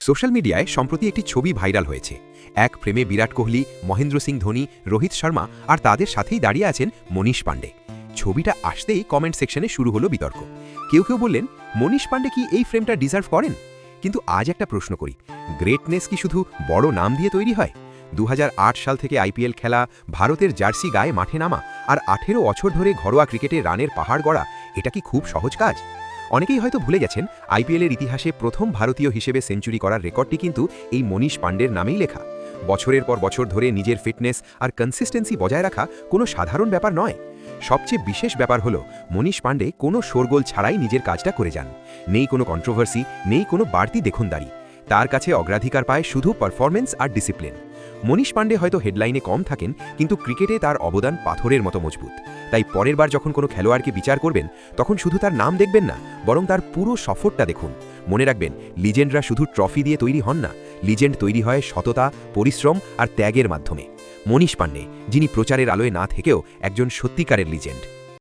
Social মিডিয়ায় সম্প্রতি একটি ছবি ভাইরাল হয়েছে। এক ফ্রেমে বিরাট কোহলি, মহেন্দ্র সিং ধোনি, রোহিত শর্মা আর তাদের সাথেই দাঁড়িয়ে আছেন মনীষ পাণ্ডে। ছবিটা আসতেই কমেন্ট সেকশনে শুরু হলো বিতর্ক। কেউ কেউ বললেন, মনীষ পাণ্ডে কি এই ফ্রেমটা ডিজার্ভ করেন? কিন্তু আজ একটা প্রশ্ন করি, গ্রেটনেস কি শুধু বড় নাম দিয়ে তৈরি হয়? 2008 সাল থেকে আইপিএল খেলা, ভারতের জার্সি গায়ে মাঠে নামা আর 18 বছর ধরে ঘরোয়া ক্রিকেটে রানের পাহাড় গড়া, এটা কি খুব সহজ কাজ? অনেকেই হয়তো ভুলে গেছেন, আইপিএলের ইতিহাসে প্রথম ভারতীয় হিসেবে সেঞ্চুরি করার রেকর্ডটি কিন্তু এই মনীষ পাণ্ডের নামেই লেখা। বছরের পর বছর ধরে নিজের ফিটনেস আর কনসিস্টেন্সি বজায় রাখা কোনো সাধারণ ব্যাপার নয়। সবচেয়ে বিশেষ ব্যাপার হলো, মনীষ পাণ্ডে কোনো শোরগোল ছাড়াই নিজের কাজটা করে যান। নেই কোনো কন্ট্রোভার্সি, নেই কোনো বাড়তি দেখনদারি। তার কাছে অগ্রাধিকার পায় শুধু পারফরমেন্স আর ডিসিপ্লিন। মনীষ পাণ্ডে হয়তো হেডলাইনে কম থাকেন, কিন্তু ক্রিকেটে তার অবদান পাথরের মতো মজবুত। তাই পরের বার যখন কোনো খেলোয়াড়কে বিচার করবেন, তখন শুধু তার নাম দেখবেন না, বরং তার পুরো সফরটা দেখুন। মনে রাখবেন, লিজেন্ডরা শুধু ট্রফি দিয়ে তৈরি হন না, লিজেন্ড তৈরি হয় সততা, পরিশ্রম আর ত্যাগের মাধ্যমে। মনীষ পাণ্ডে, যিনি প্রচারের আলোয় না থেকেও একজন সত্যিকারের লিজেন্ড।